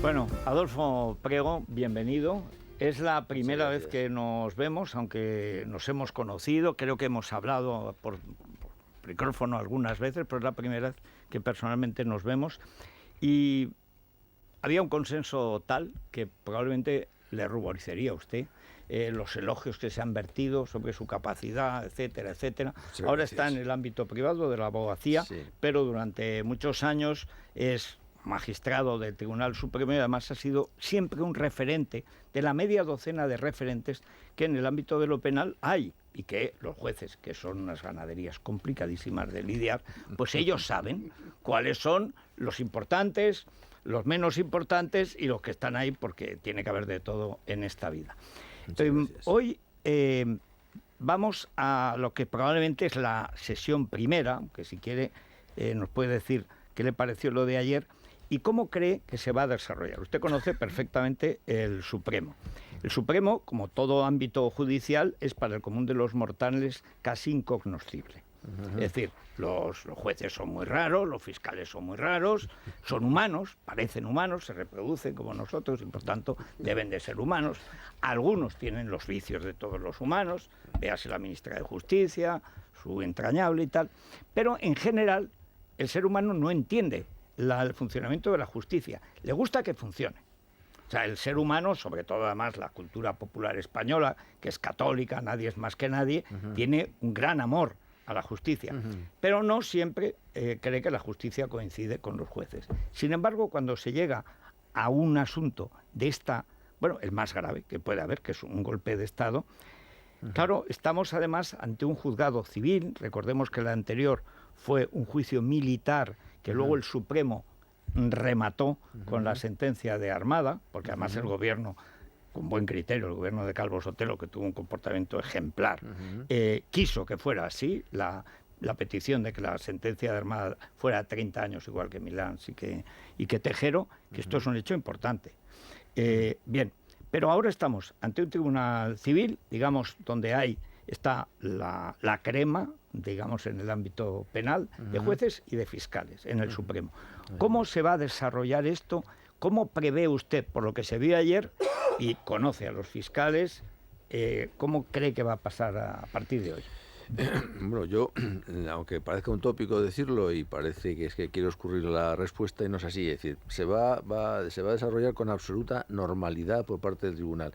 Bueno, Adolfo Priego, bienvenido. Es la primera vez que nos vemos, aunque nos hemos conocido, creo que hemos hablado por micrófono algunas veces, pero es la primera vez que personalmente nos vemos. Y había un consenso tal que probablemente le ruborizaría a usted los elogios que se han vertido sobre su capacidad, etcétera, etcétera. Muchas Ahora gracias. está en el ámbito privado de la abogacía, Sí. pero durante muchos años es magistrado del Tribunal Supremo y además ha sido siempre un referente de la media docena de referentes que en el ámbito de lo penal hay y que los jueces, que son unas ganaderías complicadísimas de lidiar, pues ellos saben cuáles son los importantes, los menos importantes y los que están ahí, porque tiene que haber de todo en esta vida. Hoy vamos a lo que probablemente es la sesión primera, aunque si quiere nos puede decir qué le pareció lo de ayer y cómo cree que se va a desarrollar. Usted conoce perfectamente el Supremo. El Supremo, como todo ámbito judicial, es para el común de los mortales casi incognoscible. Es decir, los jueces son muy raros, los fiscales son muy raros, son humanos, parecen humanos, se reproducen como nosotros y por tanto deben de ser humanos. Algunos tienen los vicios de todos los humanos, véase la ministra de Justicia, su entrañable y tal, pero en general el ser humano no entiende el funcionamiento de la justicia, le gusta que funcione. O sea, el ser humano, sobre todo además la cultura popular española, que es católica, nadie es más que nadie, tiene un gran amor a la justicia, pero no siempre cree que la justicia coincide con los jueces. Sin embargo, cuando se llega a un asunto de esta, bueno, el más grave que puede haber, que es un golpe de Estado, claro, estamos además ante un juzgado civil. Recordemos que el anterior fue un juicio militar que luego el Supremo remató con la sentencia de Armada, porque además el gobierno, con buen criterio, el gobierno de Calvo Sotelo, que tuvo un comportamiento ejemplar, quiso que fuera así. La petición de que la sentencia de Armada fuera 30 años, igual que Milán y que Tejero, que esto es un hecho importante. Bien, pero ahora estamos ante un tribunal civil, digamos, donde está la crema, digamos, en el ámbito penal, de jueces y de fiscales, en el Supremo. ¿Cómo se va a desarrollar esto? ¿Cómo prevé usted, por lo que se vio ayer, y conoce a los fiscales, cómo cree que va a pasar a partir de hoy? Bueno, yo, aunque parezca un tópico decirlo y parece que es que quiero escurrir la respuesta y no es así, es decir, se va a desarrollar con absoluta normalidad por parte del tribunal.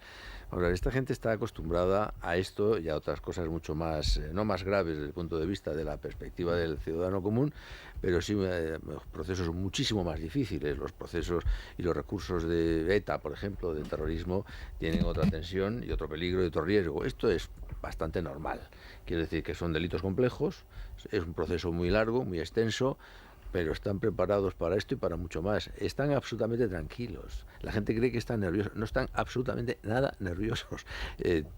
Ahora, esta gente está acostumbrada a esto y a otras cosas mucho más, no más graves desde el punto de vista de la perspectiva del ciudadano común, pero sí procesos muchísimo más difíciles. Los procesos y los recursos de ETA, por ejemplo, de terrorismo, tienen otra tensión y otro peligro y otro riesgo. Esto es bastante normal. Quiero decir que son delitos complejos, es un proceso muy largo, muy extenso, pero están preparados para esto y para mucho más. Están absolutamente tranquilos. La gente cree que están nerviosos. No están absolutamente nada nerviosos.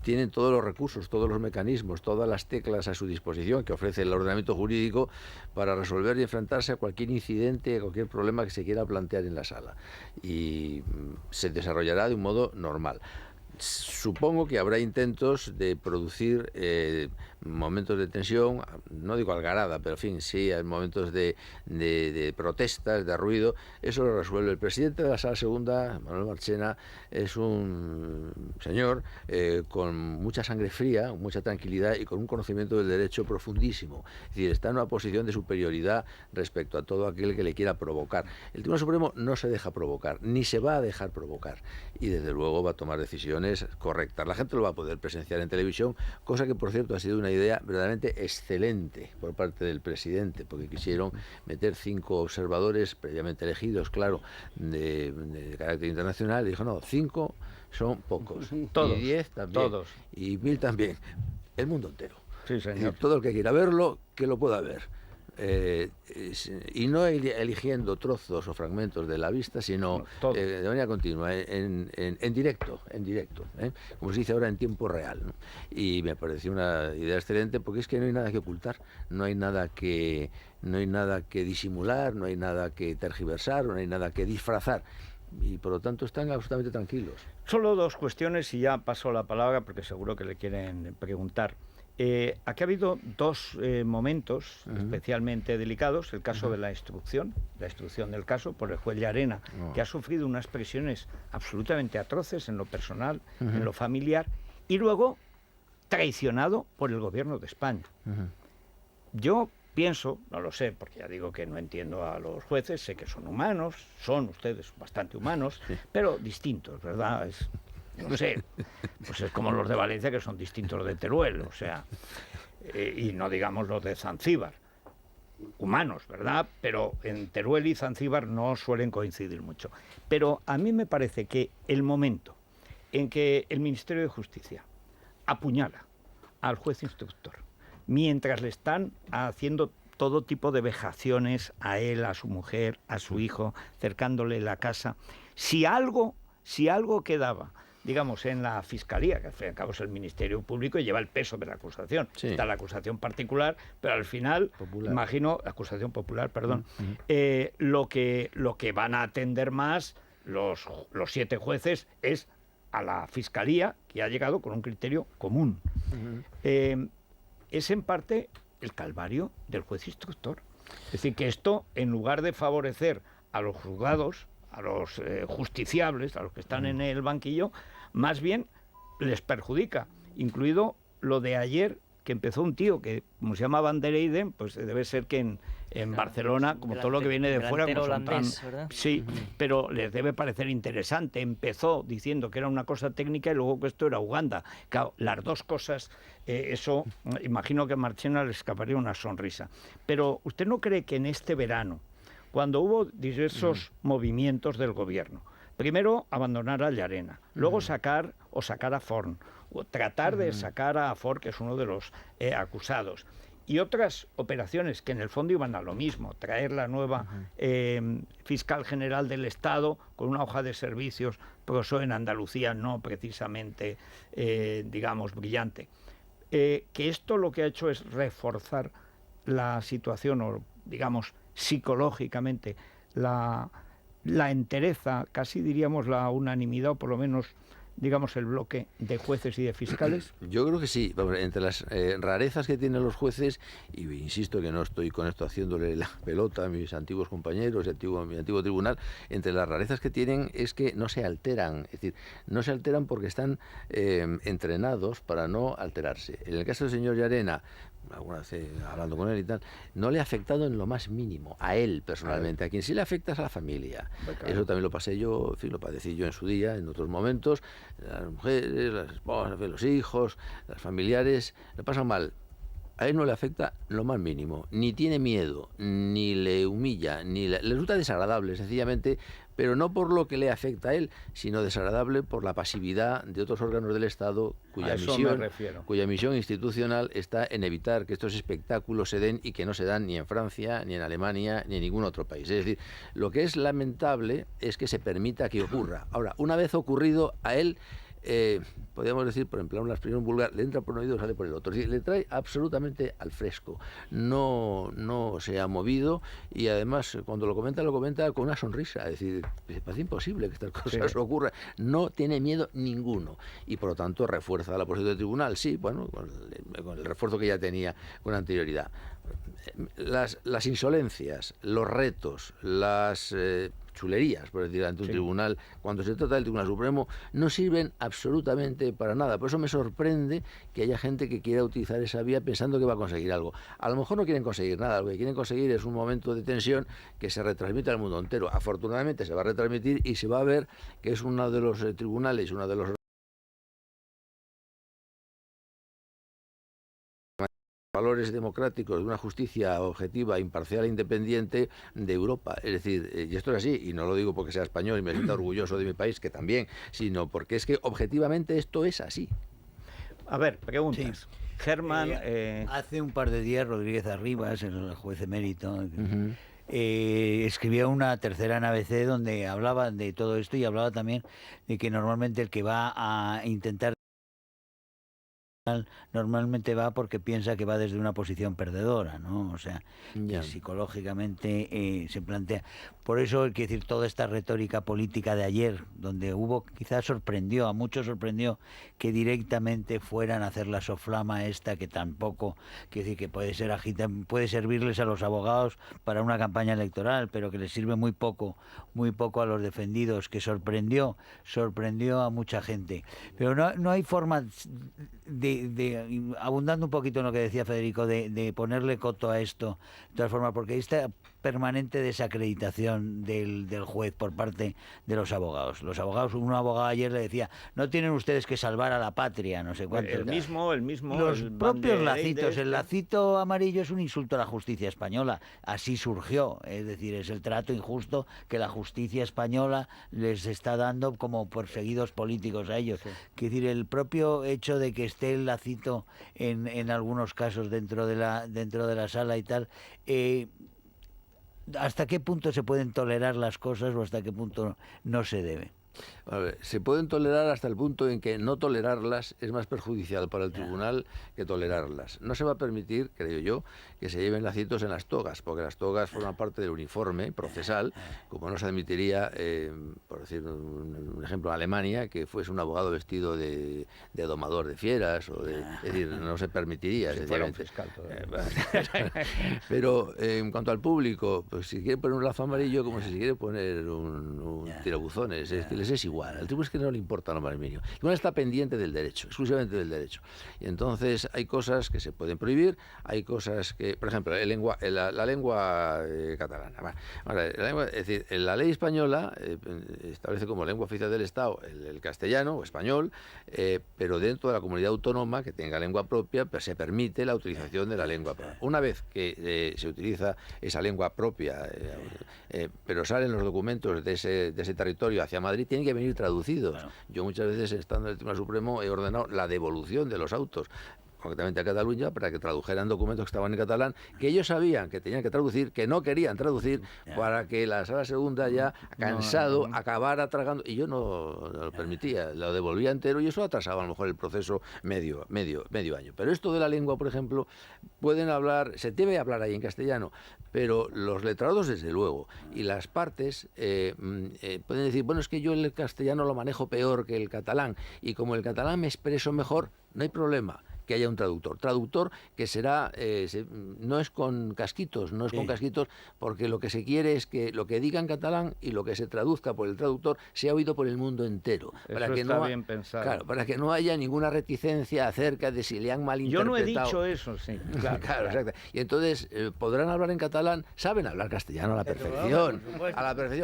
Tienen todos los recursos, todos los mecanismos, todas las teclas a su disposición que ofrece el ordenamiento jurídico para resolver y enfrentarse a cualquier incidente, a cualquier problema que se quiera plantear en la sala. Y se desarrollará de un modo normal. Supongo que habrá intentos de producir momentos de tensión, no digo algarada, pero en fin, sí, hay momentos de protestas, de ruido. Eso lo resuelve el presidente de la Sala Segunda, Manuel Marchena. Es un señor con mucha sangre fría, mucha tranquilidad y con un conocimiento del derecho profundísimo. Es decir, está en una posición de superioridad respecto a todo aquel que le quiera provocar. El Tribunal Supremo no se deja provocar, ni se va a dejar provocar, y desde luego va a tomar decisiones correctas. La gente lo va a poder presenciar en televisión, cosa que, por cierto, ha sido una idea verdaderamente excelente por parte del presidente, porque quisieron meter 5 observadores previamente elegidos, claro, de carácter internacional, y dijo, no, 5 son pocos, Todos, y 10 también, todos. y 1000 también, el mundo entero. Sí, señor. Todo el que quiera verlo, que lo pueda ver. Y no eligiendo trozos o fragmentos de la vista, sino de manera continua, en directo, como se dice ahora, en tiempo real, ¿no? Y me pareció una idea excelente, porque es que no hay nada que ocultar, no hay nada que disimular, no hay nada que tergiversar, no hay nada que disfrazar. Y por lo tanto están absolutamente tranquilos. Solo 2 cuestiones y ya paso la palabra porque seguro que le quieren preguntar. Aquí ha habido dos momentos especialmente delicados. El caso de la instrucción del caso por el juez Llarena, que ha sufrido unas presiones absolutamente atroces en lo personal, en lo familiar, y luego traicionado por el gobierno de España. Yo pienso, no lo sé, porque ya digo que no entiendo a los jueces, sé que son humanos, son ustedes bastante humanos, pero distintos, ¿verdad? No sé, pues es como los de Valencia, que son distintos de Teruel, o sea, y no digamos los de Zanzíbar, humanos, ¿verdad? Pero en Teruel y Zanzíbar no suelen coincidir mucho. Pero a mí me parece que el momento en que el Ministerio de Justicia apuñala al juez instructor, mientras le están haciendo todo tipo de vejaciones a él, a su mujer, a su hijo, cercándole la casa, si algo quedaba, digamos, en la Fiscalía, que al fin y al cabo es el Ministerio Público y lleva el peso de la acusación. Sí. Está la acusación particular, pero al final, imagino, la acusación popular, perdón, lo que van a atender más los 7 jueces es a la Fiscalía, que ha llegado con un criterio común. Es en parte el calvario del juez instructor. Es decir, que esto, en lugar de favorecer a los juzgados, a los justiciables, a los que están en el banquillo, más bien les perjudica, incluido lo de ayer, que empezó un tío que, como se llama Van der Eyden, pues debe ser que en Barcelona, como todo lo que viene de fuera, como son tan, sí, pero les debe parecer interesante. Empezó diciendo que era una cosa técnica y luego que esto era Uganda. Claro, las dos cosas, eso, imagino que a Marchena le escaparía una sonrisa. Pero ¿usted no cree que en este verano, cuando hubo diversos movimientos del gobierno, primero abandonar a Llarena, luego sacar a Forn, o tratar de sacar a Forn, que es uno de los acusados, y otras operaciones que en el fondo iban a lo mismo, traer la nueva fiscal general del Estado con una hoja de servicios, PROSOE en Andalucía, no precisamente, digamos, brillante, que esto lo que ha hecho es reforzar la situación, o digamos, psicológicamente, la entereza, casi diríamos la unanimidad, o por lo menos, digamos, el bloque de jueces y de fiscales? Yo creo que sí. Entre las rarezas que tienen los jueces, y insisto que no estoy con esto haciéndole la pelota a mis antiguos compañeros, mi antiguo tribunal, entre las rarezas que tienen es que no se alteran. Es decir, no se alteran porque están entrenados para no alterarse. En el caso del señor Llarena, alguna vez hablando con él y tal, no le ha afectado en lo más mínimo, a él personalmente. A quien sí le afecta es a la familia. Claro. Eso también lo pasé yo, en fin, lo padecí yo en su día, en otros momentos. Las mujeres, las esposas, los hijos, los familiares, le pasan mal. A él no le afecta lo más mínimo, ni tiene miedo, ni le humilla, le resulta desagradable, sencillamente, pero no por lo que le afecta a él, sino desagradable por la pasividad de otros órganos del Estado cuya misión institucional está en evitar que estos espectáculos se den y que no se dan ni en Francia, ni en Alemania, ni en ningún otro país. Es decir, lo que es lamentable es que se permita que ocurra. Ahora, una vez ocurrido, a él podríamos decir, por ejemplo, una expresión vulgar, le entra por un oído y sale por el otro. Es decir, le trae absolutamente al fresco. No se ha movido y además cuando lo comenta con una sonrisa. Es decir, parece imposible que estas cosas ocurran. No tiene miedo ninguno y por lo tanto refuerza la posición del tribunal. Sí, bueno, con el refuerzo que ya tenía con anterioridad. Las insolencias, los retos, las chulerías, por decir, ante un tribunal, cuando se trata del Tribunal Supremo, no sirven absolutamente para nada. Por eso me sorprende que haya gente que quiera utilizar esa vía pensando que va a conseguir algo. A lo mejor no quieren conseguir nada, lo que quieren conseguir es un momento de tensión que se retransmite al mundo entero. Afortunadamente se va a retransmitir y se va a ver que es uno de los tribunales, uno de los valores democráticos de una justicia objetiva, imparcial e independiente de Europa. Es decir, y esto es así, y no lo digo porque sea español y me sienta orgulloso de mi país, que también, sino porque es que objetivamente esto es así. A ver, preguntas. Sí. Germán... Hace un par de días Rodríguez Arribas, el juez emérito, escribió una tercera en ABC donde hablaba de todo esto y hablaba también de que normalmente el que va a intentar normalmente va porque piensa que va desde una posición perdedora, ¿no? O sea, Ya. que psicológicamente se plantea. Por eso, quiero decir, toda esta retórica política de ayer, donde hubo, quizás a muchos sorprendió que directamente fueran a hacer la soflama esta, que tampoco, quiero decir, que puede ser puede servirles a los abogados para una campaña electoral, pero que les sirve muy poco a los defendidos, que sorprendió a mucha gente. Pero no hay forma abundando un poquito en lo que decía Federico, de ponerle coto a esto, de todas formas, porque hay esta permanente desacreditación del juez por parte de los abogados. Un abogado ayer le decía, no tienen ustedes que salvar a la patria, no sé cuánto. El mismo. Los propios lacitos, el lacito amarillo es un insulto a la justicia española. Así surgió, es decir, es el trato injusto que la justicia española les está dando como perseguidos políticos a ellos. Quiero decir, el propio hecho de que esté el lacito en algunos casos dentro de la sala y tal, ¿hasta qué punto se pueden tolerar las cosas o hasta qué punto no se debe? A ver, se pueden tolerar hasta el punto en que no tolerarlas es más perjudicial para el tribunal que tolerarlas. No se va a permitir, creo yo, que se lleven lacitos en las togas, porque las togas forman parte del uniforme procesal, como no se admitiría, por decir un ejemplo, en Alemania, que fuese un abogado vestido de domador de fieras, es decir, no se permitiría. Si fuera un fiscal Pero en cuanto al público, pues si quiere poner un lazo amarillo, como si se quiere poner un tirabuzones, es que les es igual. Al tribunal es que no le importa lo más mínimo. El tribunal está pendiente del derecho, exclusivamente del derecho. Y entonces hay cosas que se pueden prohibir, hay cosas que, por ejemplo, la lengua catalana. Es decir, la ley española establece como lengua oficial del Estado el castellano o español, pero dentro de la comunidad autónoma que tenga lengua propia, pues se permite la utilización de la lengua propia. Una vez que se utiliza esa lengua propia, pero salen los documentos de ese territorio hacia Madrid, tienen que venir traducidos. Bueno. Yo muchas veces, estando en el Tribunal Supremo, he ordenado la devolución de los autos, concretamente a Cataluña, para que tradujeran documentos que estaban en catalán, que ellos sabían que tenían que traducir, que no querían traducir, para que la Sala Segunda, ya cansado, acabara tragando. Y yo no lo permitía, lo devolvía entero, y eso atrasaba a lo mejor el proceso medio año. Pero esto de la lengua, por ejemplo, se debe hablar ahí en castellano, pero los letrados desde luego, y las partes pueden decir, bueno, es que yo el castellano lo manejo peor que el catalán, y como el catalán me expreso mejor, no hay problema que haya un traductor que será, no es con casquitos, porque lo que se quiere es que lo que diga en catalán y lo que se traduzca por el traductor sea oído por el mundo entero. Eso está bien pensado. Claro, para que no haya ninguna reticencia acerca de si le han malinterpretado. Yo no he dicho eso, sí. Claro, exacto. Y entonces podrán hablar en catalán, saben hablar castellano a la perfección.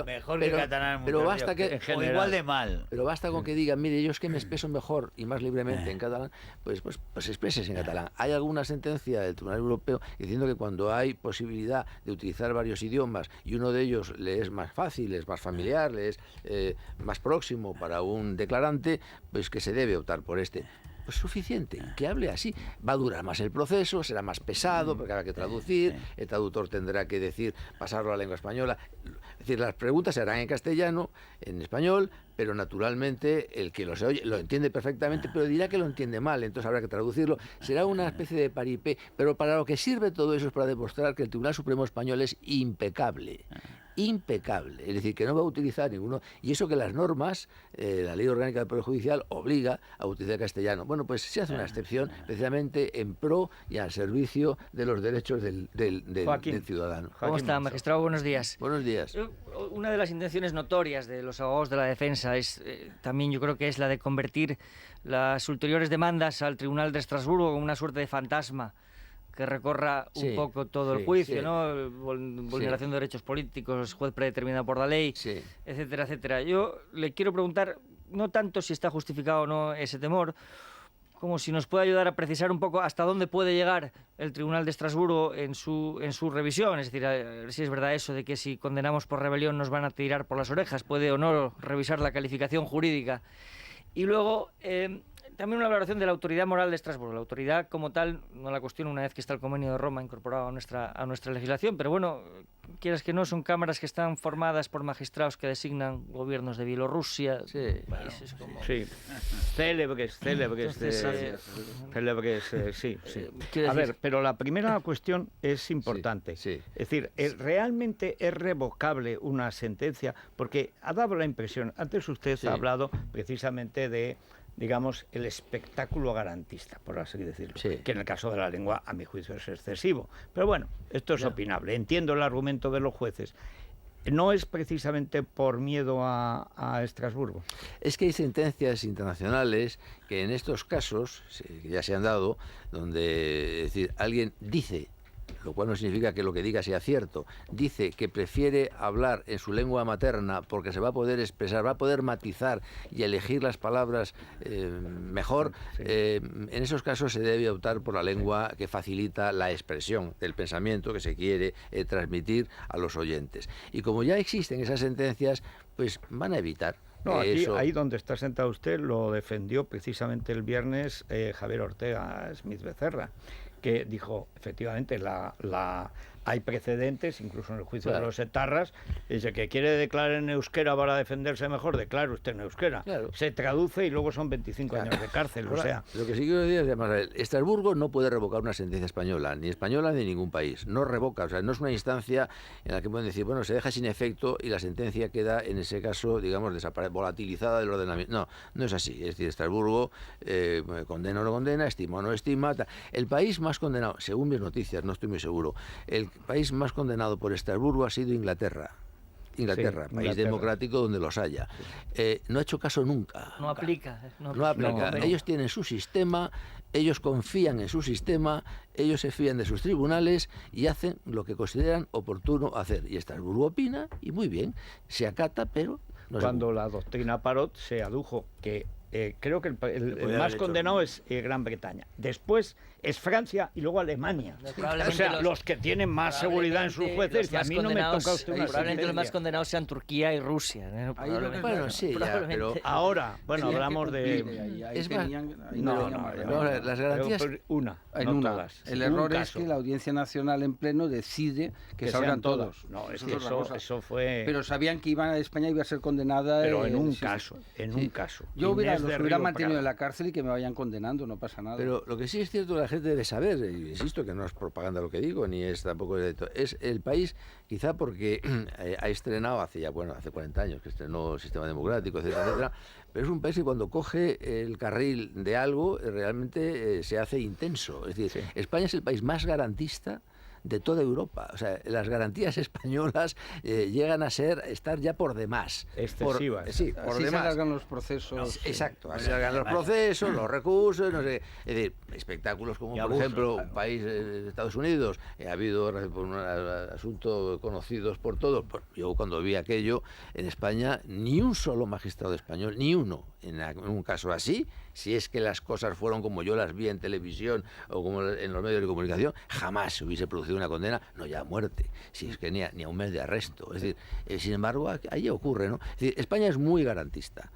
Mejor que catalán, pero basta que, o igual de mal. Pero basta con que digan, mire, yo es que me expreso mejor y más libremente en catalán, pues expreses en catalán. Hay alguna sentencia del Tribunal Europeo diciendo que cuando hay posibilidad de utilizar varios idiomas y uno de ellos le es más fácil, es más familiar, le es más próximo para un declarante, pues que se debe optar por este. Pues suficiente, que hable así. Va a durar más el proceso, será más pesado porque habrá que traducir, el traductor tendrá que pasarlo a la lengua española. Es decir, las preguntas se harán en castellano, en español, pero naturalmente el que lo entiende perfectamente, pero dirá que lo entiende mal, entonces habrá que traducirlo. Será una especie de paripé, pero para lo que sirve todo eso es para demostrar que el Tribunal Supremo Español es impecable. Es decir, que no va a utilizar ninguno, y eso que las normas, la Ley Orgánica del Poder Judicial obliga a utilizar castellano. Bueno, pues se hace una excepción precisamente en pro y al servicio de los derechos del ciudadano. ¿Cómo está, magistrado? Buenos días. Buenos días. Una de las intenciones notorias de los abogados de la defensa es también, yo creo que es la de convertir las ulteriores demandas al Tribunal de Estrasburgo como una suerte de fantasma que recorra un poco todo el juicio, ¿no? Vulneración de derechos políticos, juez predeterminado por la ley, etcétera, etcétera. Yo le quiero preguntar, no tanto si está justificado o no ese temor, como si nos puede ayudar a precisar un poco hasta dónde puede llegar el Tribunal de Estrasburgo en su revisión. Es decir, a ver si es verdad eso de que si condenamos por rebelión nos van a tirar por las orejas. Puede o no revisar la calificación jurídica. Y luego, también una valoración de la autoridad moral de Estrasburgo. La autoridad como tal no la cuestiona una vez que está el Convenio de Roma incorporado a nuestra legislación, pero bueno, quieras que no, son cámaras que están formadas por magistrados que designan gobiernos de Bielorrusia, países como... Sí, célebres, sí. A ver, pero la primera cuestión es importante. Sí. Es decir, ¿realmente es revocable una sentencia? Porque ha dado la impresión, antes usted ha hablado precisamente de, digamos, el espectáculo garantista, por así decirlo, que en el caso de la lengua, a mi juicio, es excesivo. Pero bueno, esto es opinable. Entiendo el argumento de los jueces. ¿No es precisamente por miedo a Estrasburgo? Es que hay sentencias internacionales que en estos casos, que ya se han dado, donde, es decir, alguien dice, lo cual no significa que lo que diga sea cierto, dice que prefiere hablar en su lengua materna porque se va a poder expresar, va a poder matizar y elegir las palabras mejor, en esos casos se debe optar por la lengua que facilita la expresión del pensamiento que se quiere transmitir a los oyentes. Y como ya existen esas sentencias, pues van a evitar. No, aquí, ahí donde está sentado usted, lo defendió precisamente el viernes Javier Ortega Smith Becerra, que dijo, efectivamente, hay precedentes, incluso en el juicio de los etarras, dice que quiere declarar en euskera para defenderse mejor, declare usted en euskera. Se traduce y luego son 25 años de cárcel. Ahora, o sea, lo que sí quiero decir es, además, Estrasburgo no puede revocar una sentencia española ni de ningún país. No revoca, o sea, no es una instancia en la que pueden decir, bueno, se deja sin efecto y la sentencia queda, en ese caso, digamos, volatilizada del ordenamiento. No, no es así. Es decir, Estrasburgo condena o no condena, estima o no estima. El país más condenado, según mis noticias, no estoy muy seguro, el país más condenado por Estrasburgo ha sido Inglaterra, país democrático donde los haya. No ha hecho caso nunca. No aplica. Ellos tienen su sistema, ellos confían en su sistema, ellos se fían de sus tribunales y hacen lo que consideran oportuno hacer. Y Estrasburgo opina, y muy bien, se acata, pero... no cuando la doctrina Parot se adujo que creo que el más condenado es Gran Bretaña. Después es Francia y luego Alemania. O sea, los que tienen más seguridad en sus jueces, y a mí no me toca usted una probablemente los más condenados sean Turquía y Rusia. Bueno, sí, ya, pero... Ahora, bueno, hablamos de... Es más, las garantías... Una, no todas. El error es que la Audiencia Nacional en pleno decide que salgan todos. No, es que eso fue... Pero sabían que España iba a ser condenada... Pero en un caso. Yo los hubiera mantenido en la cárcel y que me vayan condenando, no pasa nada. Pero lo que sí es cierto, la gente debe saber, y insisto que no es propaganda lo que digo, ni es tampoco es el país, quizá porque ha estrenado hace 40 años que estrenó el sistema democrático, etcétera, pero es un país que cuando coge el carril de algo realmente se hace intenso. Es decir, España es el país más garantista de toda Europa. O sea, las garantías españolas llegan a estar ya por demás. Excesivas. Por demás. Se alargan los procesos. Exacto, se alargan los procesos, los recursos, no sé. Es decir, espectáculos como, por ejemplo, un país, Estados Unidos, ha habido por un asunto conocidos por todos. Yo cuando vi aquello en España, ni un solo magistrado español, ni uno, en un caso así, si es que las cosas fueron como yo las vi en televisión o como en los medios de comunicación, jamás se hubiese producido una condena, no ya a muerte, si es que ni a un mes de arresto. Es decir, sin embargo, ahí ocurre, ¿no? Es decir, España es muy garantista.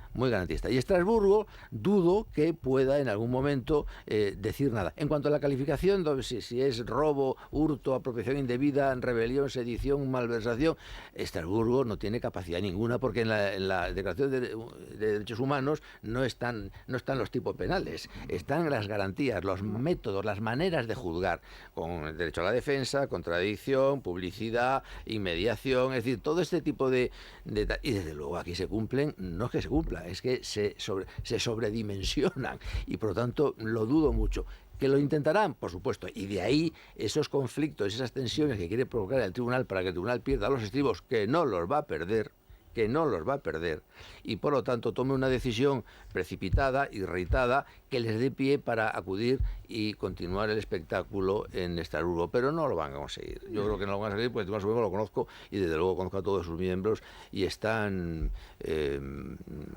Y Estrasburgo dudo que pueda en algún momento decir nada. En cuanto a la calificación, si es robo, hurto, apropiación indebida, rebelión, sedición, malversación, Estrasburgo no tiene capacidad ninguna porque en la Declaración de Derechos Humanos no están los tipos penales, están las garantías, los métodos, las maneras de juzgar, con el derecho a la defensa, contradicción, publicidad, inmediación, es decir, todo este tipo de y desde luego aquí se cumplen, no es que se cumpla, es que se sobredimensionan y por lo tanto lo dudo mucho. ¿Que lo intentarán? Por supuesto. Y de ahí esos conflictos, esas tensiones que quiere provocar el tribunal para que el tribunal pierda los estribos, que no los va a perder, y por lo tanto tome una decisión precipitada, irritada, que les dé pie para acudir y continuar el espectáculo en Estrasburgo, pero no lo van a conseguir. Yo creo que no lo van a conseguir porque el Tribunal Supremo lo conozco y desde luego conozco a todos sus miembros y están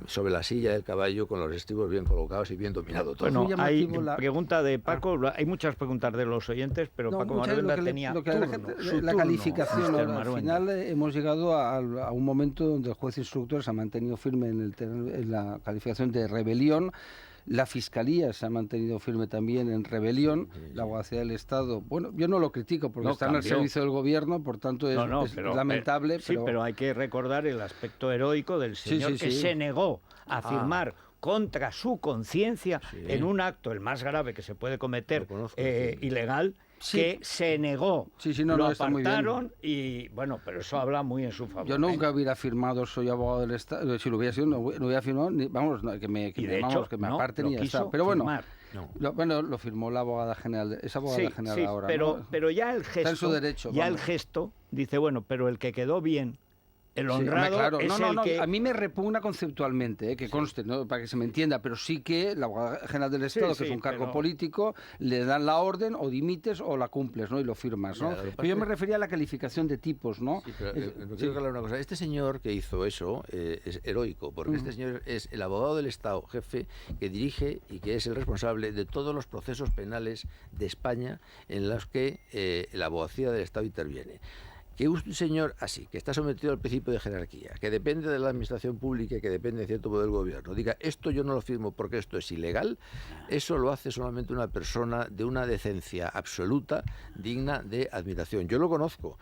sobre la silla del caballo con los estribos bien colocados y bien dominados. Bueno, hay pregunta de Paco, hay muchas preguntas de los oyentes, pero Paco Maruenda tenía la calificación. Al final hemos llegado a un momento donde el juez instructor se ha mantenido firme en la calificación de rebelión. La Fiscalía se ha mantenido firme también en rebelión. La Abogacía del Estado, bueno, yo no lo critico porque está en el servicio del gobierno, por tanto es lamentable. Pero hay que recordar el aspecto heroico del señor que se negó a firmar contra su conciencia en un acto, el más grave que se puede cometer, ilegal, que se negó. Lo apartaron y, bueno, pero eso habla muy en su favor. Yo nunca hubiera firmado, soy abogado del Estado, si lo hubiera sido, no hubiera firmado, que me aparten y ya está. Pero bueno, lo firmó la abogada general, es abogada general ahora. Pero ya el gesto, está en su derecho, el gesto dice, bueno, pero el que quedó bien, el honrado es que... A mí me repugna conceptualmente, que conste, ¿no? Para que se me entienda, pero sí que la abogada general del Estado, que es un cargo político, le dan la orden, o dimites o la cumples, ¿no? Y lo firmas, ¿no? Pero yo me refería a la calificación de tipos, ¿no? Sí, pero quiero aclarar una cosa. Este señor que hizo eso es heroico, porque este señor es el abogado del Estado, jefe, que dirige y que es el responsable de todos los procesos penales de España en los que la abogacía del Estado interviene. Que un señor así, que está sometido al principio de jerarquía, que depende de la administración pública y que depende, de cierto modo, del gobierno, diga, esto yo no lo firmo porque esto es ilegal, eso lo hace solamente una persona de una decencia absoluta, digna de admiración. Yo lo conozco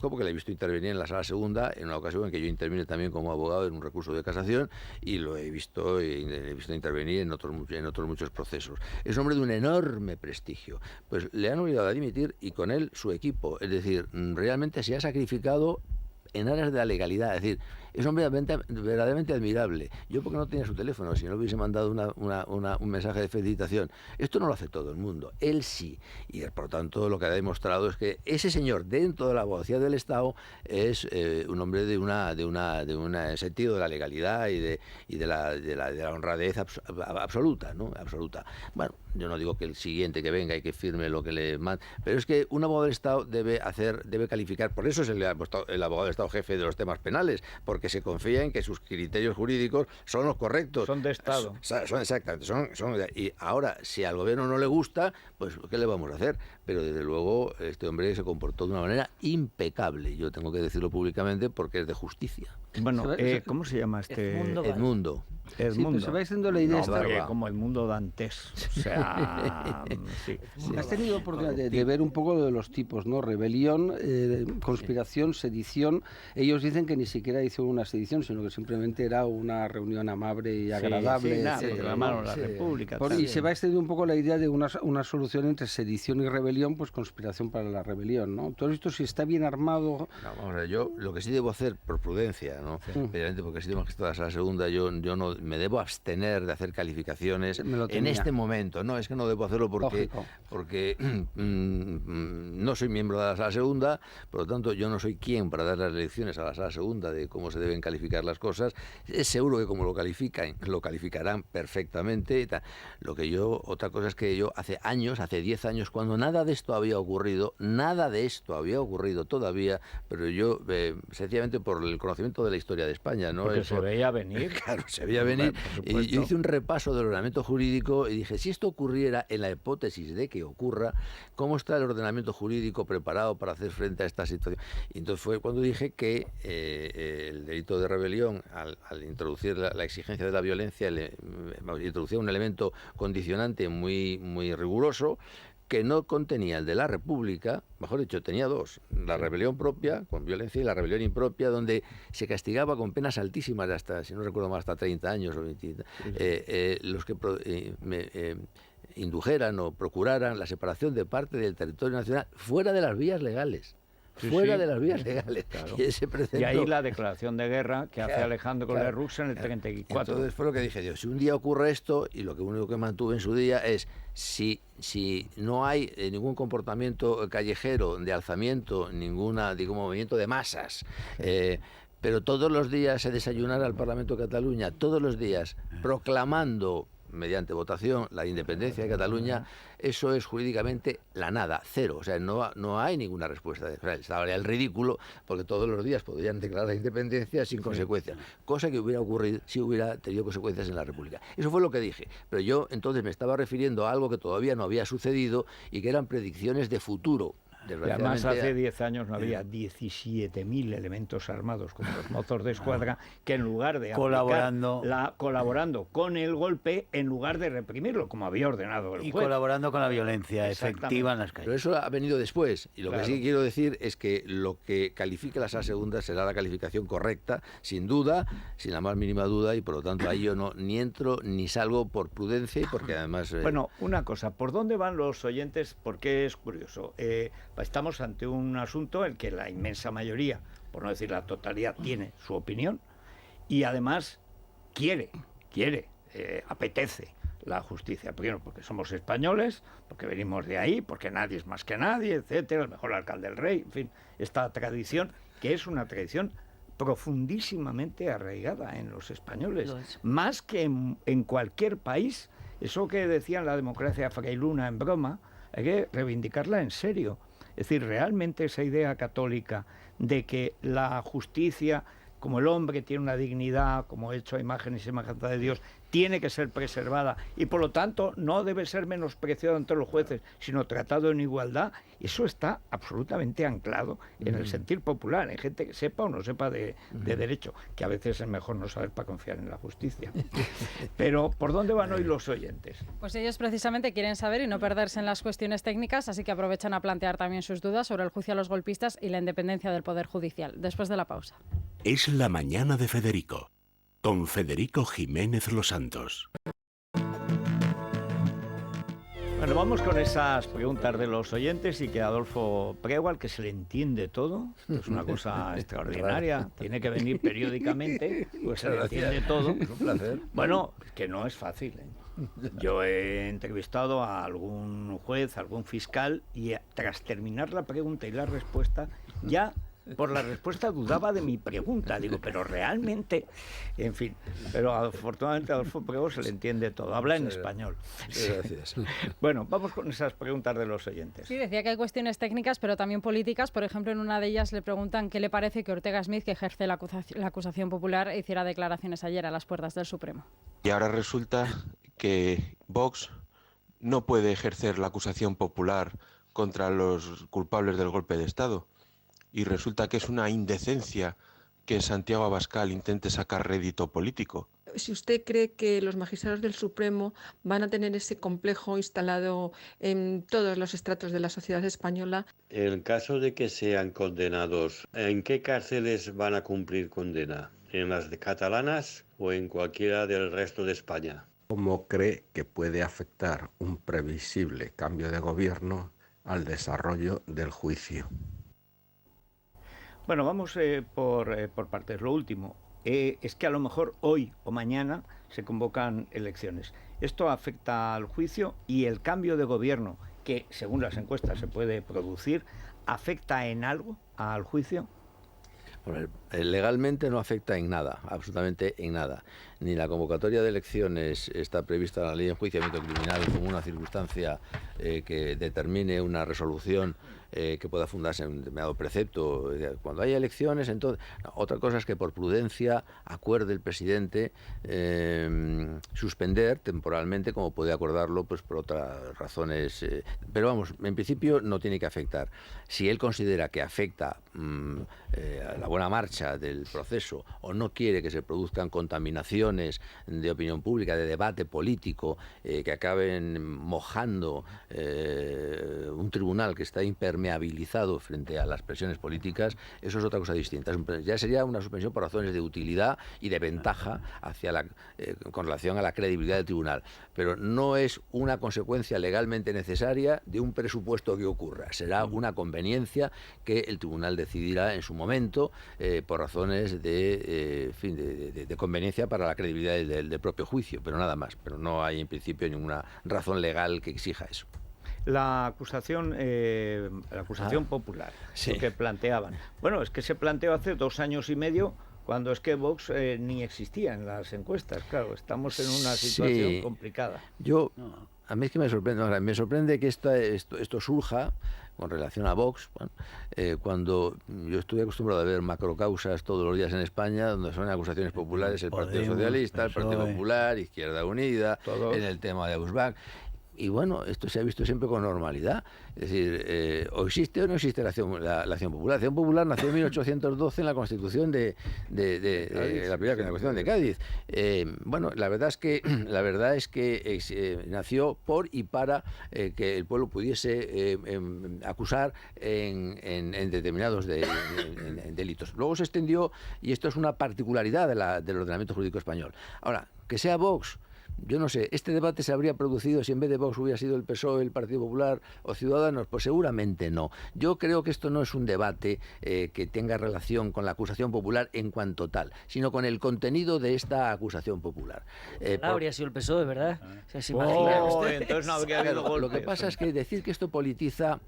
porque le he visto intervenir en la Sala Segunda, en una ocasión en que yo intervine también como abogado en un recurso de casación, y lo he visto intervenir en otros muchos procesos. Es un hombre de un enorme prestigio. Pues le han obligado a dimitir y con él su equipo, es decir, realmente se ha sacrificado en aras de la legalidad, es decir, es un hombre verdaderamente admirable. Yo porque no tenía su teléfono, si no hubiese mandado un mensaje de felicitación. Esto no lo hace todo el mundo, él sí. Y por lo tanto lo que ha demostrado es que ese señor dentro de la abogacía del Estado es un hombre de un sentido de la legalidad y de la honradez absoluta, ¿no? Absoluta. Bueno, yo no digo que el siguiente que venga y que firme lo que le manda, pero es que un abogado del Estado debe calificar, por eso es el abogado del Estado jefe de los temas penales, porque se confía en que sus criterios jurídicos son los correctos. Son de Estado. Son exactamente. Y ahora, si al gobierno no le gusta, pues ¿qué le vamos a hacer? Pero desde luego este hombre se comportó de una manera impecable. Yo tengo que decirlo públicamente porque es de justicia. Bueno, ¿cómo se llama este? Edmundo. Sí, se va extendiendo la idea como Edmundo Dantes. O sea, Has tenido oportunidad de ver un poco de los tipos, ¿no? Rebelión, conspiración, sedición. Ellos dicen que ni siquiera hizo una sedición, sino que simplemente era una reunión amable y agradable. Reclamaron la República. Y se va extendiendo un poco la idea de una solución entre sedición y rebelión, pues conspiración para la rebelión, ¿no? ¿Tú has visto si está bien armado? No, vamos a ver, yo lo que sí debo hacer por prudencia, ¿no? Precisamente porque he sido magistrado de la Sala Segunda, yo no me debo abstener de hacer calificaciones en este momento. No, es que no debo hacerlo porque no soy miembro de la Sala Segunda, por lo tanto yo no soy quien para dar las lecciones a la Sala Segunda de cómo se deben calificar las cosas. Es seguro que como lo calificarán perfectamente y tal. Otra cosa es que yo hace 10 años, cuando nada de esto había ocurrido todavía, pero yo sencillamente por el conocimiento de la historia de España, ¿no? Porque se veía venir. Claro, se veía venir. Y yo hice un repaso del ordenamiento jurídico y dije, si esto ocurriera en la hipótesis de que ocurra, ¿cómo está el ordenamiento jurídico preparado para hacer frente a esta situación? Y entonces fue cuando dije que el delito de rebelión, al introducir la exigencia de la violencia, introducía un elemento condicionante muy, muy riguroso, que no contenía el de la República, mejor dicho, tenía dos: la rebelión propia, con violencia, y la rebelión impropia, donde se castigaba con penas altísimas, hasta, si no recuerdo mal, hasta 30 años o 20, los que indujeran o procuraran la separación de parte del territorio nacional fuera de las vías legales. De las vías legales. Claro. Y ahí la declaración de guerra que hace Alejandro con la Rusia en el 34. Entonces fue lo que dije, Dios, si un día ocurre esto, y lo único que mantuve en su día es, si no hay ningún comportamiento callejero de alzamiento, ningún movimiento de masas, pero todos los días se desayunara al Parlamento de Cataluña, todos los días proclamando mediante votación la independencia de Cataluña, eso es jurídicamente la nada, cero. O sea, no hay ninguna respuesta. O sea, estaría el ridículo, porque todos los días podrían declarar la independencia sin consecuencias. Cosa que hubiera ocurrido si hubiera tenido consecuencias en la República. Eso fue lo que dije. Pero yo entonces me estaba refiriendo a algo que todavía no había sucedido y que eran predicciones de futuro. Y además hace 10 años no había 17.000 elementos armados como los mozos de escuadra que en lugar de colaborando con el golpe, en lugar de reprimirlo, como había ordenado el juez. Y colaborando con la violencia efectiva en las calles. Pero eso ha venido después. Y lo que sí quiero decir es que lo que califique la sala segunda será la calificación correcta, sin duda, sin la más mínima duda, y por lo tanto ahí yo ni entro ni salgo por prudencia, porque además... Bueno, una cosa, ¿por dónde van los oyentes? Porque es curioso. Estamos ante un asunto en el que la inmensa mayoría, por no decir la totalidad, tiene su opinión y además quiere, apetece la justicia. Primero, porque somos españoles, porque venimos de ahí, porque nadie es más que nadie, etcétera, el mejor alcalde del rey, en fin, esta tradición, que es una tradición profundísimamente arraigada en los españoles, más que en cualquier país. Eso que decían la democracia frailuna en broma, hay que reivindicarla en serio. Es decir, realmente esa idea católica de que la justicia, como el hombre tiene una dignidad, como hecho a imagen y semejanza de Dios, tiene que ser preservada y por lo tanto no debe ser menospreciado entre los jueces, sino tratado en igualdad, eso está absolutamente anclado en el sentir popular, en gente que sepa o no sepa de derecho, que a veces es mejor no saber para confiar en la justicia. Pero, ¿por dónde van hoy los oyentes? Pues ellos precisamente quieren saber y no perderse en las cuestiones técnicas, así que aprovechan a plantear también sus dudas sobre el juicio a los golpistas y la independencia del Poder Judicial. Después de la pausa. Es la mañana de Federico, con Federico Jiménez Los Santos. Bueno, vamos con esas preguntas de los oyentes y que Adolfo Pregual, que se le entiende todo, es una cosa extraordinaria, tiene que venir periódicamente, pues se le entiende todo. Es un placer. Bueno, que no es fácil, ¿eh? Yo he entrevistado a algún juez, a algún fiscal, y tras terminar la pregunta y la respuesta, ya por la respuesta dudaba de mi pregunta. Digo, pero realmente, en fin, pero afortunadamente a Adolfo Prego se le entiende todo, habla en español. Gracias. Bueno, vamos con esas preguntas de los oyentes. Sí, decía que hay cuestiones técnicas, pero también políticas. Por ejemplo, en una de ellas le preguntan qué le parece que Ortega Smith, que ejerce la acusación popular, hiciera declaraciones ayer a las puertas del Supremo. Y ahora resulta que Vox no puede ejercer la acusación popular contra los culpables del golpe de Estado. Y resulta que es una indecencia que Santiago Abascal intente sacar rédito político. Si usted cree que los magistrados del Supremo van a tener ese complejo instalado en todos los estratos de la sociedad española. En caso de que sean condenados, ¿en qué cárceles van a cumplir condena? ¿En las catalanas o en cualquiera del resto de España? ¿Cómo cree que puede afectar un previsible cambio de gobierno al desarrollo del juicio? Bueno, vamos por partes. Lo último, es que a lo mejor hoy o mañana se convocan elecciones. Esto afecta al juicio y el cambio de gobierno, que según las encuestas se puede producir, ¿afecta en algo al juicio? Bueno, legalmente no afecta en nada, absolutamente en nada. Ni la convocatoria de elecciones está prevista en la ley de enjuiciamiento criminal como una circunstancia que determine una resolución que pueda fundarse en un determinado precepto. Cuando haya elecciones, entonces... No, otra cosa es que por prudencia acuerde el presidente suspender temporalmente, como puede acordarlo pues por otras razones. Pero vamos, en principio no tiene que afectar. Si él considera que afecta a la buena marcha del proceso o no quiere que se produzcan contaminaciones de opinión pública, de debate político, que acaben mojando un tribunal que está impermeabilizado frente a las presiones políticas, eso es otra cosa distinta. Ya sería una suspensión por razones de utilidad y de ventaja con relación a la credibilidad del tribunal. Pero no es una consecuencia legalmente necesaria de un presupuesto que ocurra. Será una conveniencia que el tribunal decidirá en su momento por razones de conveniencia para la credibilidad del propio juicio, pero nada más. Pero no hay en principio ninguna razón legal que exija eso. La acusación popular, sí, que planteaban. Bueno, es que se planteó hace 2 años y medio, cuando es que Vox ni existía en las encuestas. Claro, estamos en una situación complicada. A mí es que me sorprende que esto surja con relación a Vox, cuando yo estoy acostumbrado a ver macrocausas todos los días en España, donde son acusaciones populares, el Partido Socialista, el Partido Popular, Izquierda Unida, en el tema de Ausbach. Y bueno, esto se ha visto siempre con normalidad. Es decir, o existe o no existe la acción popular. La acción popular nació en 1812 en la Constitución de la primera Constitución de Cádiz. Bueno, la verdad es que nació por y para que el pueblo pudiese acusar en determinados delitos. Luego se extendió, y esto es una particularidad del ordenamiento jurídico español. Ahora, que sea Vox, yo no sé, este debate se habría producido si en vez de Vox hubiera sido el PSOE, el Partido Popular o Ciudadanos, pues seguramente no. Yo creo que esto no es un debate que tenga relación con la acusación popular en cuanto tal, sino con el contenido de esta acusación popular. Habría sido el PSOE, ¿verdad? ¿Se imagina usted? Entonces no habría habido golpe. Lo que pasa es que decir que esto politiza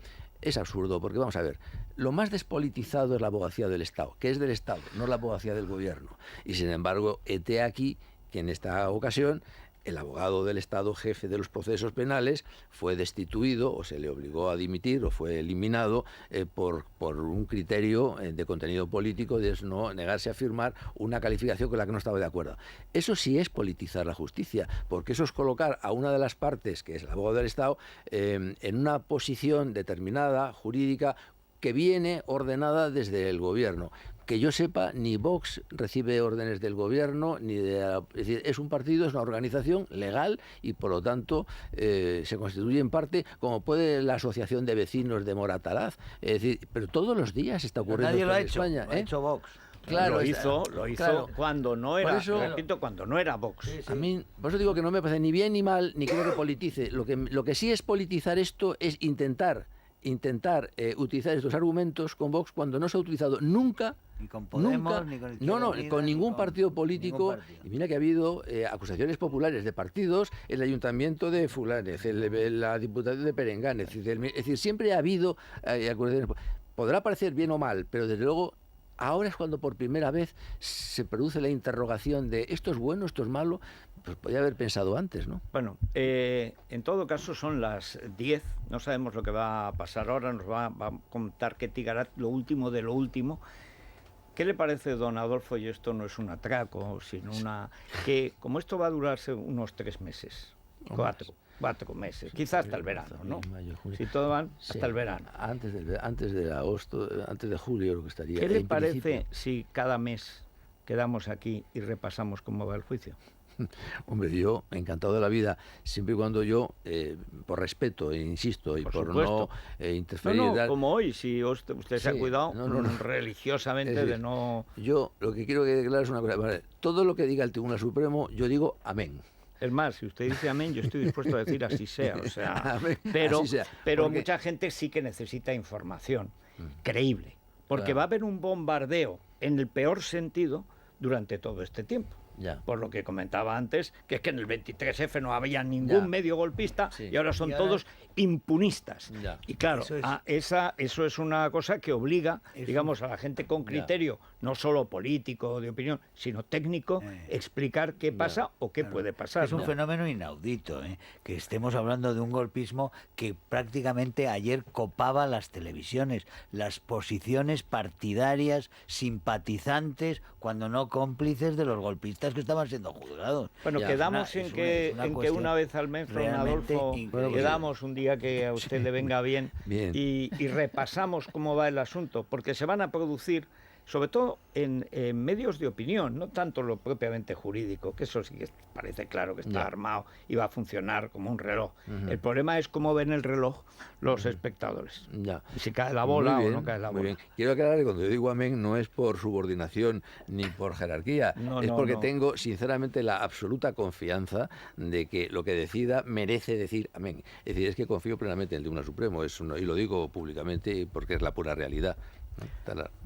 es absurdo, porque vamos a ver, lo más despolitizado es la abogacía del Estado, que es del Estado, no la abogacía del gobierno. Y sin embargo, hete aquí que en esta ocasión el abogado del Estado, jefe de los procesos penales, fue destituido o se le obligó a dimitir o fue eliminado por un criterio de contenido político, de no negarse a firmar una calificación con la que no estaba de acuerdo. Eso sí es politizar la justicia, porque eso es colocar a una de las partes, que es el abogado del Estado, en una posición determinada, jurídica, que viene ordenada desde el gobierno. Que yo sepa, ni Vox recibe órdenes del gobierno, es decir, es un partido, es una organización legal y por lo tanto se constituye en parte como puede la Asociación de Vecinos de Moratalaz. Es decir, pero todos los días está ocurriendo nadie lo ha en hecho, España. lo ha hecho Vox. Claro, lo hizo claro. Cuando no era, eso, repito, cuando no era Vox. Sí. A mí, por eso digo que no me parece ni bien ni mal, ni creo que politice. Lo que sí es politizar esto es intentar utilizar estos argumentos con Vox cuando no se ha utilizado nunca. Ni con Podemos, ni con Izquierda Unida, con ningún partido político. Y mira que ha habido acusaciones populares de partidos, el ayuntamiento de Fulanes, la diputación de Perenganes. Es decir, siempre ha habido acusaciones. Podrá parecer bien o mal, pero desde luego ahora es cuando por primera vez se produce la interrogación de esto es bueno, esto es malo. Pues podía haber pensado antes, ¿no? Bueno, en todo caso son las 10, no sabemos lo que va a pasar ahora, nos va a contar Ketty Garat lo último de lo último. ¿Qué le parece, don Adolfo? Y esto no es un atraco, sino que como esto va a durarse unos 3 meses, 4 meses, quizás hasta el verano, ¿no? Mayo, junio. Si todo van, hasta el verano. Antes de agosto, antes de julio, lo que estaría. ¿Qué le parece si cada mes quedamos aquí y repasamos cómo va el juicio? Hombre, yo encantado de la vida, siempre y cuando yo, por respeto, insisto, y por no interferir... No, como hoy, si usted se ha cuidado religiosamente de no... Yo lo que quiero que quede claro es una cosa, vale, todo lo que diga el Tribunal Supremo, yo digo amén. Es más, si usted dice amén, yo estoy dispuesto a decir así sea, o sea, amén, pero porque mucha gente sí que necesita información creíble, porque va a haber un bombardeo, en el peor sentido, durante todo este tiempo. Ya. Por lo que comentaba antes, que es que en el 23F no había ningún medio golpista y ahora son todos impunistas. Ya. Y claro, eso es una cosa que obliga, digamos, a la gente con criterio, no solo político, de opinión, sino técnico, explicar qué pasa o qué puede pasar. Es un fenómeno inaudito, que estemos hablando de un golpismo que prácticamente ayer copaba las televisiones, las posiciones partidarias, simpatizantes, cuando no cómplices de los golpistas que estaban siendo juzgados. Bueno, quedamos en que una vez al mes, don Adolfo, quedamos un día que a usted le venga bien. Y repasamos cómo va el asunto, porque se van a producir, sobre todo en medios de opinión, no tanto lo propiamente jurídico, que eso sí que parece claro que está armado y va a funcionar como un reloj. El problema es cómo ven el reloj los espectadores. Si cae la bola o no cae la bola. Bien. Quiero aclarar que cuando yo digo amén no es por subordinación ni por jerarquía, es porque tengo sinceramente la absoluta confianza de que lo que decida merece decir amén. Es decir, es que confío plenamente en el Tribunal Supremo, y lo digo públicamente porque es la pura realidad.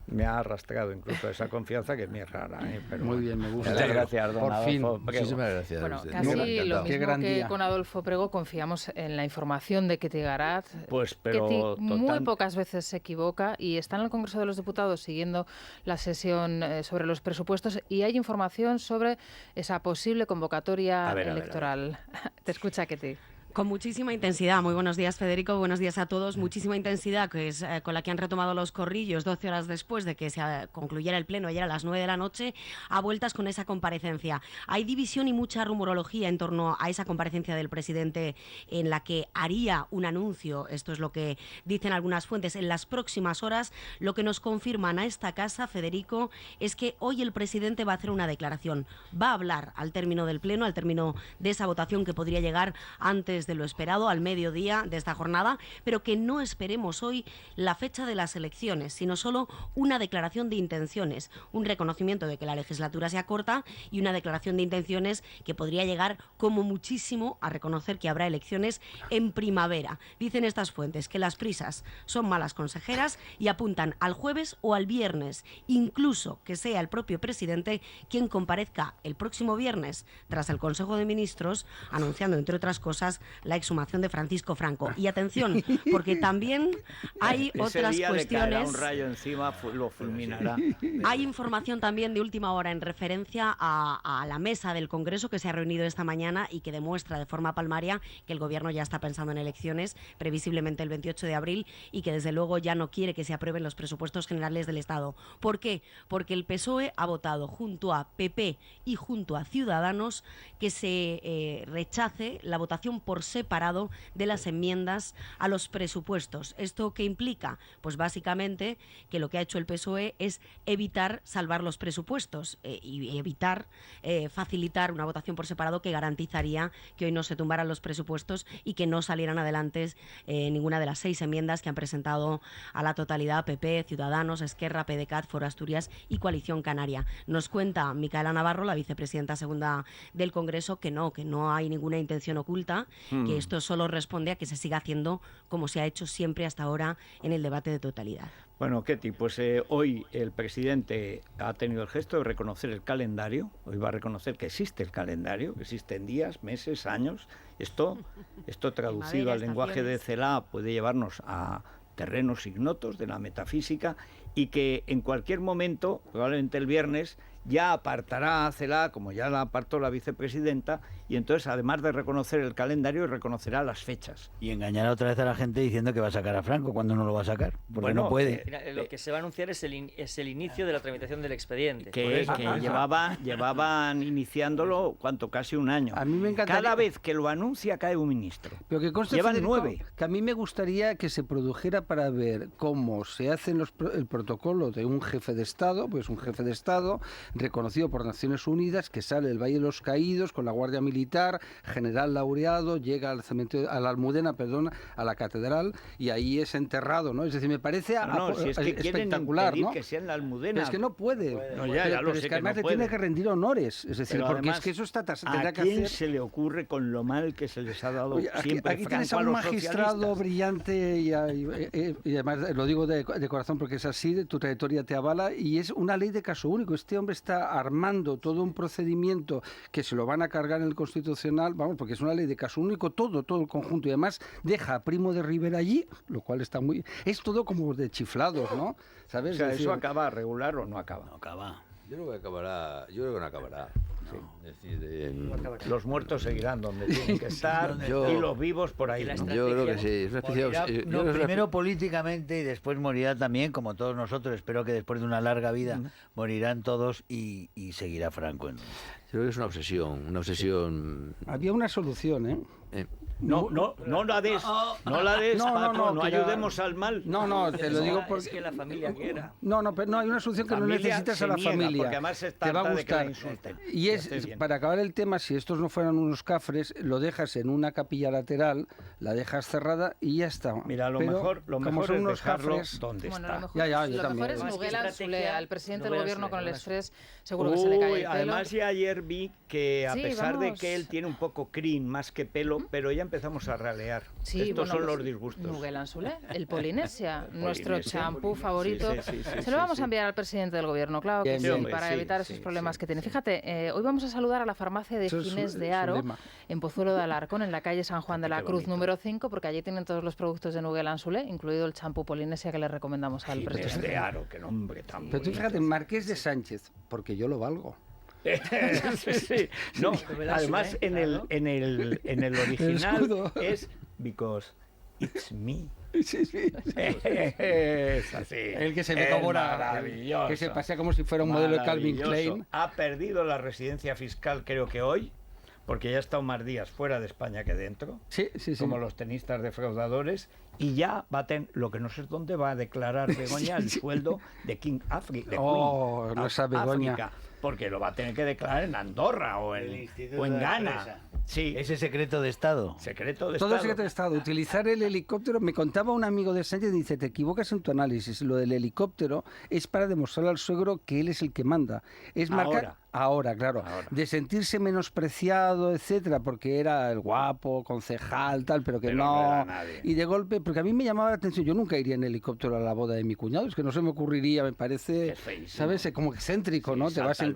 Me ha arrastrado incluso esa confianza que es muy rara. Pero muy bien, me gusta. Muchas gracias, don Adolfo. Muchísimas gracias. Bueno, casi lo mismo que con Adolfo Prego, confiamos en la información de Ketty Garat. Pues, pero Ketty muy pocas veces se equivoca y está en el Congreso de los Diputados siguiendo la sesión sobre los presupuestos y hay información sobre esa posible convocatoria electoral. Te escucha, Ketty. Con muchísima intensidad. Muy buenos días, Federico. Buenos días a todos. Muchísima intensidad, que es con la que han retomado los corrillos 12 horas después de que se concluyera el pleno ayer a las 9 de la noche, a vueltas con esa comparecencia. Hay división y mucha rumorología en torno a esa comparecencia del presidente, en la que haría un anuncio. Esto es lo que dicen algunas fuentes en las próximas horas. Lo que nos confirman a esta casa, Federico, es que hoy el presidente va a hacer una declaración. Va a hablar al término del pleno, al término de esa votación que podría llegar antes de lo esperado, al mediodía de esta jornada, pero que no esperemos hoy la fecha de las elecciones, sino solo una declaración de intenciones, un reconocimiento de que la legislatura se acorta y una declaración de intenciones que podría llegar como muchísimo a reconocer que habrá elecciones en primavera. Dicen estas fuentes que las prisas son malas consejeras y apuntan al jueves o al viernes, incluso que sea el propio presidente quien comparezca el próximo viernes tras el Consejo de Ministros, anunciando, entre otras cosas, la exhumación de Francisco Franco. Y atención, porque también hay otras día cuestiones. Le caerá un rayo encima, lo fulminará. Hay información también de última hora en referencia a la mesa del Congreso que se ha reunido esta mañana y que demuestra de forma palmaria que el Gobierno ya está pensando en elecciones, previsiblemente el 28 de abril, y que desde luego ya no quiere que se aprueben los presupuestos generales del Estado. ¿Por qué? Porque el PSOE ha votado junto a PP y junto a Ciudadanos que se rechace la votación por separado de las enmiendas a los presupuestos. ¿Esto qué implica? Pues básicamente que lo que ha hecho el PSOE es evitar salvar los presupuestos y evitar facilitar una votación por separado que garantizaría que hoy no se tumbaran los presupuestos y que no salieran adelante ninguna de las 6 enmiendas que han presentado a la totalidad PP, Ciudadanos, Esquerra, PDeCAT, Foro Asturias y Coalición Canaria. Nos cuenta Micaela Navarro, la vicepresidenta segunda del Congreso, que no hay ninguna intención oculta, que esto solo responde a que se siga haciendo como se ha hecho siempre hasta ahora en el debate de totalidad. Bueno, Ketty, pues hoy el presidente ha tenido el gesto de reconocer el calendario. Hoy va a reconocer que existe el calendario, que existen días, meses, años. Esto traducido al lenguaje de CELA puede llevarnos a terrenos ignotos de la metafísica, y que en cualquier momento, probablemente el viernes, ya apartará a CELA, como ya la apartó la vicepresidenta, y entonces, además de reconocer el calendario, reconocerá las fechas. Y engañará otra vez a la gente diciendo que va a sacar a Franco cuando no lo va a sacar, porque bueno, no puede. Lo que se va a anunciar es el inicio de la tramitación del expediente. Que llevaban iniciándolo, casi un año. A mí me encantaría... Cada vez que lo anuncia cae un ministro. Pero que conste, llevan Federico, 9. Que a mí me gustaría que se produjera para ver cómo se hace el protocolo de un jefe de Estado, pues un jefe de Estado reconocido por Naciones Unidas, que sale del Valle de los Caídos con la Guardia Militar, general laureado, llega al cementerio, a la Almudena, a la catedral, y ahí es enterrado, ¿no? Es decir, me parece si es que espectacular, ¿no? Que sea en la Almudena. Pero es que no puede. No, pero es que además le tiene que rendir honores, es decir, porque además, es que eso tendrá que hacer. ¿A quién se le ocurre con lo mal que se les ha dado siempre aquí Franco tienes a un magistrado brillante y además lo digo de corazón porque es así, tu trayectoria te avala, y es una ley de caso único. Este hombre está armando todo un procedimiento que se lo van a cargar en el Constitucional, vamos, porque es una ley de caso único, todo el conjunto, y además deja a Primo de Rivera allí, lo cual está muy... Es todo como de chiflados, ¿no? ¿Sabes? O sea, ¿eso acaba regular o no acaba? No acaba. Yo creo que no acabará. Sí. Es decir, los muertos seguirán donde tienen que estar y los vivos por ahí. ¿no? Yo creo que sí. Es una especie primero políticamente y después morirá también, como todos nosotros. Espero que después de una larga vida morirán todos y seguirá Franco. Yo creo que es una obsesión. Había una solución, ¿eh? No la des, Paco, no ayudemos al mal. No, te lo digo porque... Es que la familia quiera. No, hay una solución que no necesitas a la familia. Porque además te va a gustar. Y es, para acabar el tema, si estos no fueran unos cafres, lo dejas en una capilla lateral, la dejas cerrada y ya está. Mira, lo mejor son es unos dejarlo cafres, donde está. Lo mejor es Noguera Solé, al presidente del gobierno con el estrés, seguro que se le cae el pelo. Además, ya ayer vi que a pesar de que él tiene un poco crin más que pelo, pero ya empezamos a ralear. Estos son los disgustos. Noguera Solé, el Polinesia, nuestro champú favorito. Se lo vamos a enviar al presidente del gobierno, claro que sí, para evitar esos problemas que tiene. Fíjate, hoy vamos a saludar a la farmacia de Ginés de Haro, en Pozuelo de Alarcón, en la calle San Juan de la Cruz número 5, porque allí tienen todos los productos de Noguera Solé, incluido el champú Polinesia que le recomendamos al presidente. Ginés de Haro, qué nombre tan Pero tú fíjate, Marqués de Sánchez, porque yo lo valgo. Sí. No, además en el original es because it's me. Sí. Es así. El que se ve como maravilloso. Que se pasea como si fuera un modelo de Calvin Klein. Ha perdido la residencia fiscal, creo que hoy, porque ya ha estado más días fuera de España que dentro. Sí. Como los tenistas defraudadores. Y ya va a tener, lo que no sé dónde va a declarar Begoña, el sueldo de King Africa. No esa Begoña. África, porque lo va a tener que declarar en Andorra o en Ghana. Sí. Ese secreto de Estado. Todo secreto de Estado. Utilizar el helicóptero. Me contaba un amigo de Sánchez, dice, te equivocas en tu análisis. Lo del helicóptero es para demostrarle al suegro que él es el que manda. Es marcar... Ahora, claro. De sentirse menospreciado, etcétera, porque era el guapo, concejal, tal, pero que no... Y de golpe, porque a mí me llamaba la atención, yo nunca iría en helicóptero a la boda de mi cuñado, es que no se me ocurriría, me parece, ¿sabes? Como excéntrico, ¿no? Te vas en...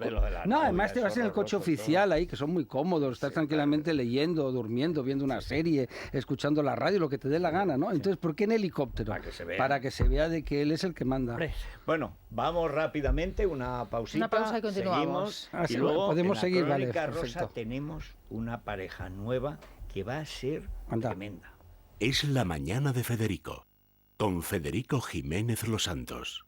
además te vas en el coche oficial ahí, que son muy cómodos, estás tranquilamente leyendo, durmiendo, viendo una serie, escuchando la radio, lo que te dé la gana, ¿no? Entonces, ¿por qué en helicóptero? Para que se vea de que él es el que manda. Bueno, vamos rápidamente, una pausita. Una pausa y continuamos. Y luego, podemos seguir, vale, Rosa, tenemos una pareja nueva que va a ser tremenda. Es la mañana de Federico, con Federico Jiménez Los Santos.